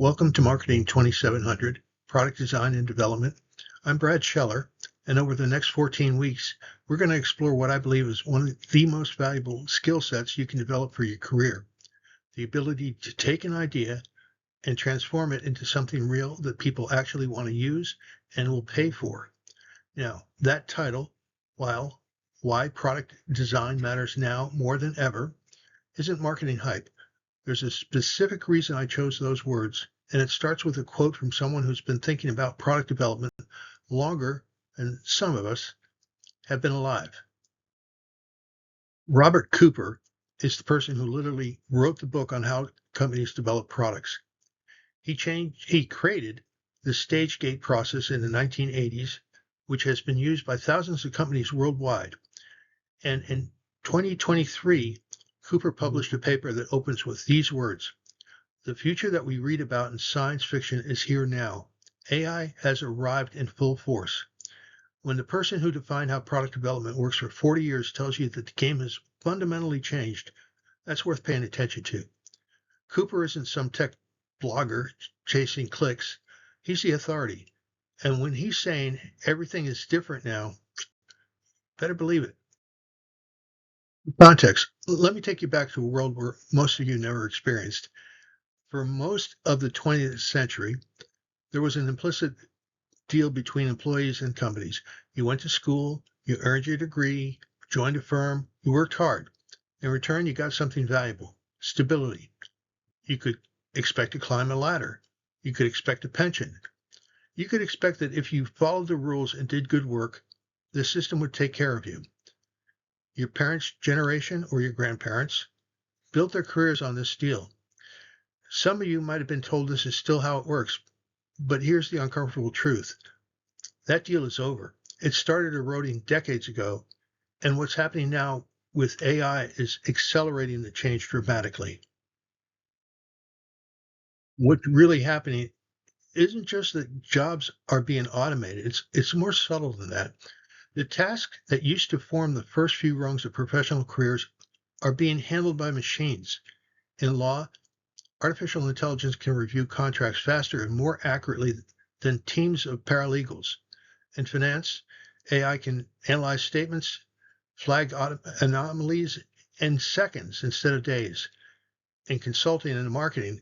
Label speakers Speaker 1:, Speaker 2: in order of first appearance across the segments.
Speaker 1: Welcome to Marketing 2700, Product Design and Development. I'm Brad Scheller, and over the next 14 weeks, we're going to explore what I believe is one of the most valuable skill sets you can develop for your career: the ability to take an idea and transform it into something real that people actually want to use and will pay for. Now, that title, Why Product Design Matters Now More Than Ever, isn't marketing hype. There's a specific reason I chose those words, and it starts with a quote from someone who's been thinking about product development longer than some of us have been alive. Robert Cooper is the person who literally wrote the book on how companies develop products. He created the stage gate process in the 1980s, which has been used by thousands of companies worldwide. And in 2023, Cooper published a paper that opens with these words: "The future that we read about in science fiction is here now. AI has arrived in full force." When the person who defined how product development works for 40 years tells you that the game has fundamentally changed, that's worth paying attention to. Cooper isn't some tech blogger chasing clicks. He's the authority. And when he's saying everything is different now, better believe it. Context. Let me take you back to a world where most of you never experienced. For most of the 20th century, there was an implicit deal between employees and companies. You went to school, you earned your degree, joined a firm, you worked hard. In return, you got something valuable: stability. You could expect to climb a ladder. You could expect a pension. You could expect that if you followed the rules and did good work, the system would take care of you. Your parents' generation or your grandparents built their careers on this deal. Some of you might have been told this is still how it works, but here's the uncomfortable truth. That deal is over. It started eroding decades ago, and what's happening now with AI is accelerating the change dramatically. What's really happening isn't just that jobs are being automated. It's more subtle than that. The tasks that used to form the first few rungs of professional careers are being handled by machines. In law, artificial intelligence can review contracts faster and more accurately than teams of paralegals. In finance, AI can analyze statements, flag anomalies in seconds instead of days. In consulting and marketing,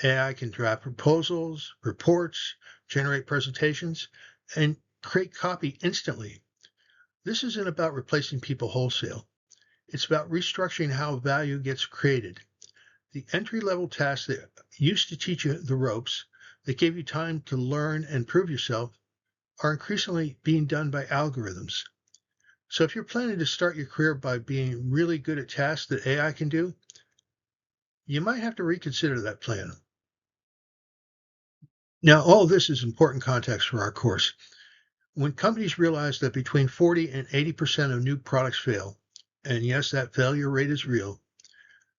Speaker 1: AI can draft proposals, reports, generate presentations, and create copy instantly. This isn't about replacing people wholesale. It's about restructuring how value gets created. The entry-level tasks that used to teach you the ropes, that gave you time to learn and prove yourself, are increasingly being done by algorithms. So if you're planning to start your career by being really good at tasks that AI can do, you might have to reconsider that plan. Now, all of this is important context for our course. When companies realize that between 40 and 80% of new products fail, and yes, that failure rate is real,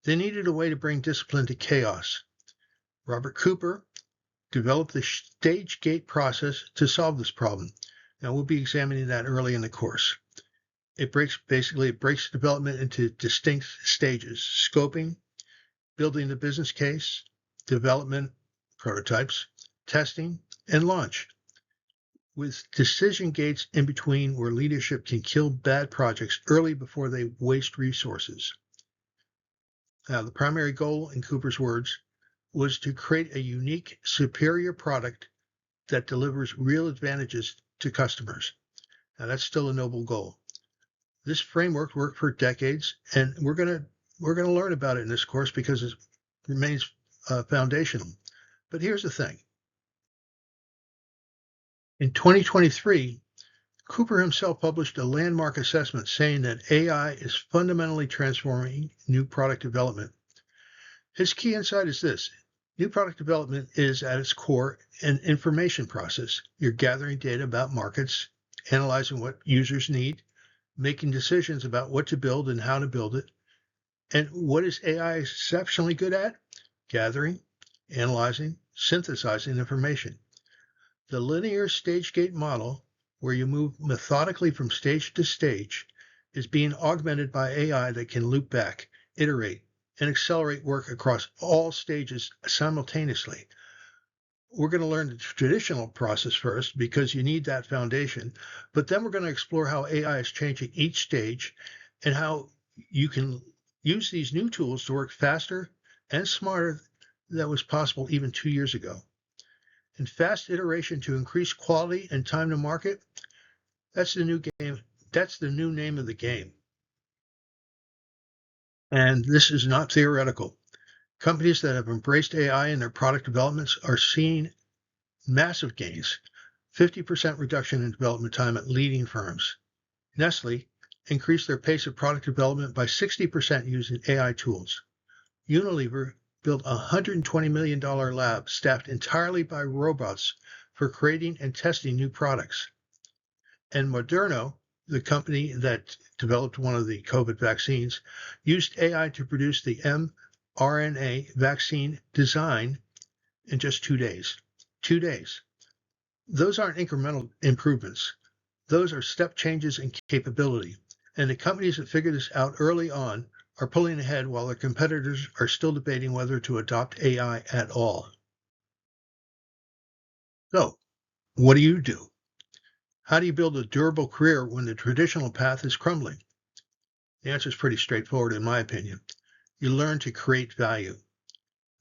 Speaker 1: they needed a way to bring discipline to chaos. Robert Cooper developed the stage gate process to solve this problem. Now, we'll be examining that early in the course. It breaks development into distinct stages: scoping, building the business case, development, prototypes, testing, and launch, with decision gates in between where leadership can kill bad projects early before they waste resources. Now, the primary goal, in Cooper's words, was to create a unique, superior product that delivers real advantages to customers. Now, that's still a noble goal. This framework worked for decades, and we're going to learn about it in this course because it remains foundational. But here's the thing. In 2023, Cooper himself published a landmark assessment saying that AI is fundamentally transforming new product development. His key insight is this: new product development is, at its core, an information process. You're gathering data about markets, analyzing what users need, making decisions about what to build and how to build it. And what is AI exceptionally good at? Gathering, analyzing, synthesizing information. The linear stage gate model, where you move methodically from stage to stage, is being augmented by AI that can loop back, iterate, and accelerate work across all stages simultaneously. We're going to learn the traditional process first because you need that foundation, but then we're going to explore how AI is changing each stage and how you can use these new tools to work faster and smarter than was possible even 2 years ago. And fast iteration to increase quality and time to market, that's the new game. That's the new name of the game. And this is not theoretical. Companies that have embraced AI in their product developments are seeing massive gains, 50% reduction in development time at leading firms. Nestle increased their pace of product development by 60% using AI tools. Unilever built a $120 million lab staffed entirely by robots for creating and testing new products. And Moderna, the company that developed one of the COVID vaccines, used AI to produce the mRNA vaccine design in just 2 days. 2 days. Those aren't incremental improvements. Those are step changes in capability. And the companies that figured this out early on are pulling ahead while their competitors are still debating whether to adopt AI at all. So, what do? How do you build a durable career when the traditional path is crumbling? The answer is pretty straightforward, in my opinion. You learn to create value,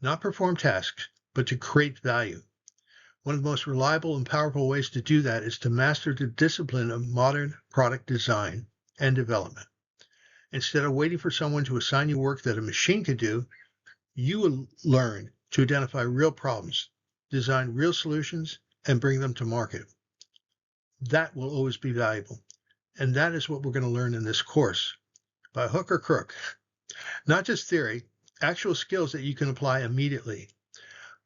Speaker 1: not perform tasks, but to create value. One of the most reliable and powerful ways to do that is to master the discipline of modern product design and development. Instead of waiting for someone to assign you work that a machine could do, you will learn to identify real problems, design real solutions, and bring them to market. That will always be valuable. And that is what we're going to learn in this course, by hook or crook. Not just theory, actual skills that you can apply immediately.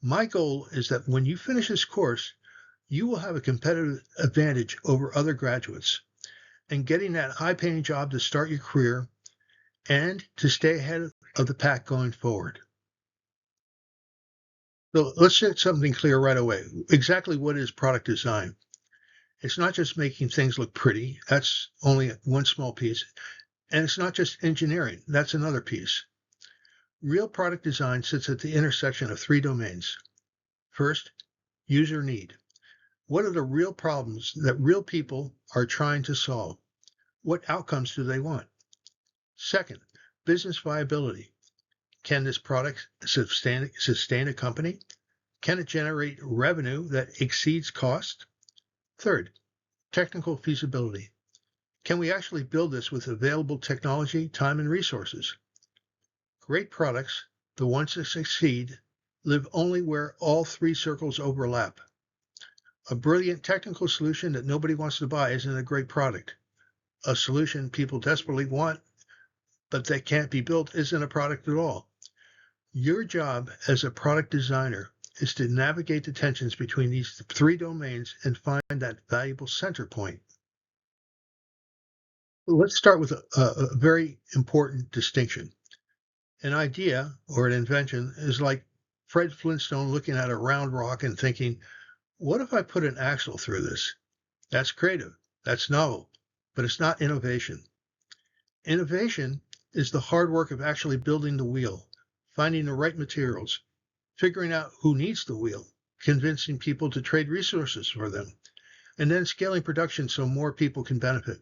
Speaker 1: My goal is that when you finish this course, you will have a competitive advantage over other graduates and getting that high-paying job to start your career and to stay ahead of the pack going forward. So let's get something clear right away. Exactly what is product design? It's not just making things look pretty. That's only one small piece. And it's not just engineering. That's another piece. Real product design sits at the intersection of 3 domains. First, user need. What are the real problems that real people are trying to solve? What outcomes do they want? Second, business viability. Can this product sustain a company? Can it generate revenue that exceeds cost? Third, technical feasibility. Can we actually build this with available technology, time, and resources? Great products, the ones that succeed, live only where all 3 circles overlap. A brilliant technical solution that nobody wants to buy isn't a great product. A solution people desperately want, but that can't be built, isn't a product at all. Your job as a product designer is to navigate the tensions between these 3 domains and find that valuable center point. Let's start with a very important distinction. An idea or an invention is like Fred Flintstone looking at a round rock and thinking, what if I put an axle through this? That's creative. That's novel. But it's not innovation. Innovation is the hard work of actually building the wheel, finding the right materials, figuring out who needs the wheel, convincing people to trade resources for them, and then scaling production so more people can benefit.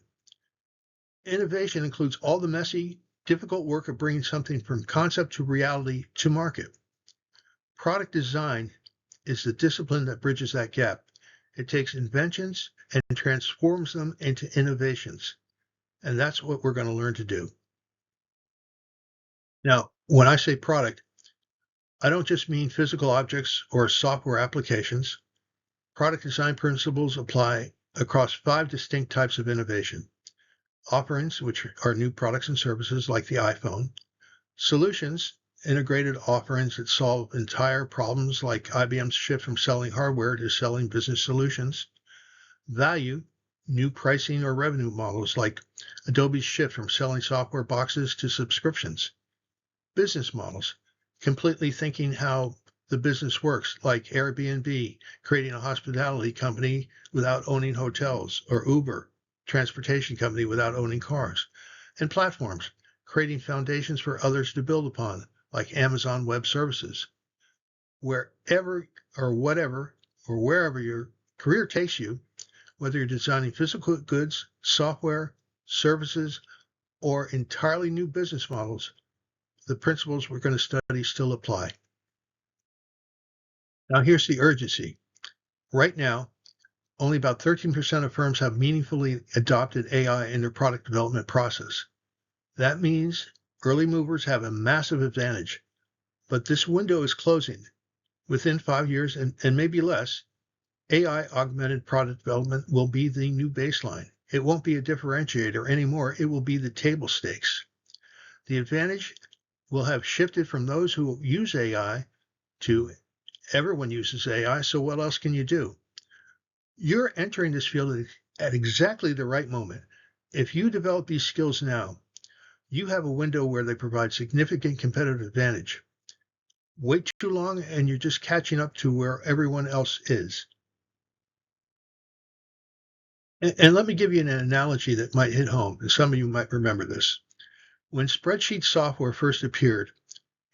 Speaker 1: Innovation includes all the messy, difficult work of bringing something from concept to reality to market. Product design is the discipline that bridges that gap. It takes inventions and transforms them into innovations. And that's what we're going to learn to do. Now, when I say product, I don't just mean physical objects or software applications. Product design principles apply across 5 distinct types of innovation. Offerings, which are new products and services like the iPhone. Solutions, integrated offerings that solve entire problems like IBM's shift from selling hardware to selling business solutions. Value, new pricing or revenue models like Adobe's shift from selling software boxes to subscriptions. Business models, completely thinking how the business works, like Airbnb, creating a hospitality company without owning hotels, or Uber, transportation company without owning cars. And platforms, creating foundations for others to build upon, like Amazon Web Services. wherever or whatever or wherever your career takes you, whether you're designing physical goods, software, services, or entirely new business models, the principles we're going to study still apply. Now, here's the urgency. Right now, only about 13% of firms have meaningfully adopted AI in their product development process. That means early movers have a massive advantage, but this window is closing. Within 5 years and maybe less, AI augmented product development will be the new baseline. It won't be a differentiator anymore. It will be the table stakes. The advantage will have shifted from those who use AI to everyone uses AI, so what else can you do? You're entering this field at exactly the right moment. If you develop these skills now, you have a window where they provide significant competitive advantage. Wait too long and you're just catching up to where everyone else is. And let me give you an analogy that might hit home, and some of you might remember this. When spreadsheet software first appeared,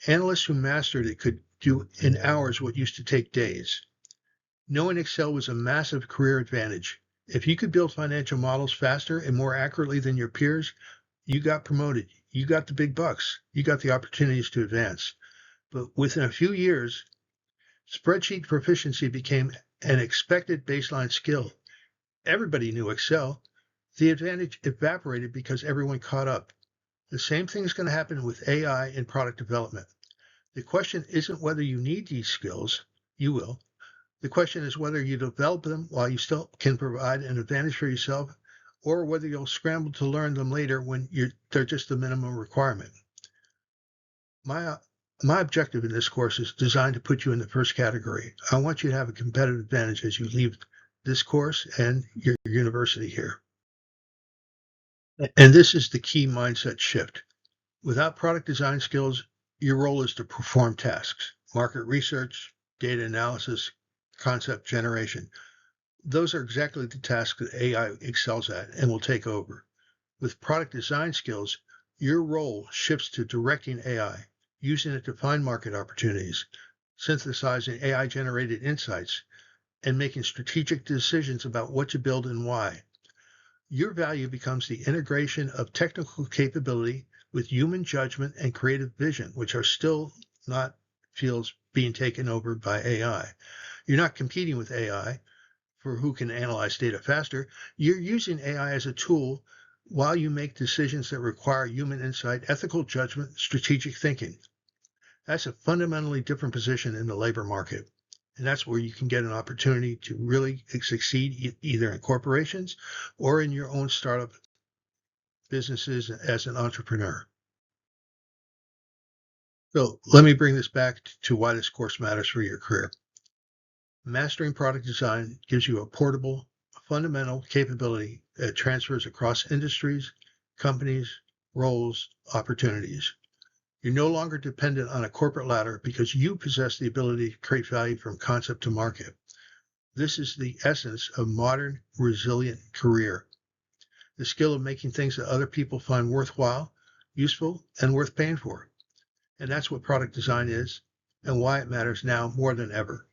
Speaker 1: analysts who mastered it could do in hours what used to take days. Knowing Excel was a massive career advantage. If you could build financial models faster and more accurately than your peers, you got promoted. You got the big bucks. You got the opportunities to advance. But within a few years, spreadsheet proficiency became an expected baseline skill. Everybody knew Excel. The advantage evaporated because everyone caught up. The same thing is going to happen with AI in product development. The question isn't whether you need these skills. You will. The question is whether you develop them while you still can provide an advantage for yourself, or whether you'll scramble to learn them later when they're just the minimum requirement. My objective in this course is designed to put you in the first category. I want you to have a competitive advantage as you leave this course and your university here. And this is the key mindset shift. Without product design skills, your role is to perform tasks, market research, data analysis, concept generation. Those are exactly the tasks that AI excels at and will take over. With product design skills, your role shifts to directing AI, using it to find market opportunities, synthesizing AI-generated insights, and making strategic decisions about what to build and why. Your value becomes the integration of technical capability with human judgment and creative vision, which are still not fields being taken over by AI. You're not competing with AI for who can analyze data faster. You're using AI as a tool while you make decisions that require human insight, ethical judgment, strategic thinking. That's a fundamentally different position in the labor market. And that's where you can get an opportunity to really succeed either in corporations or in your own startup businesses as an entrepreneur. So let me bring this back to why this course matters for your career. Mastering product design gives you a portable, fundamental capability that transfers across industries, companies, roles, opportunities. You're no longer dependent on a corporate ladder because you possess the ability to create value from concept to market. This is the essence of modern, resilient career. The skill of making things that other people find worthwhile, useful, and worth paying for. And that's what product design is and why it matters now more than ever.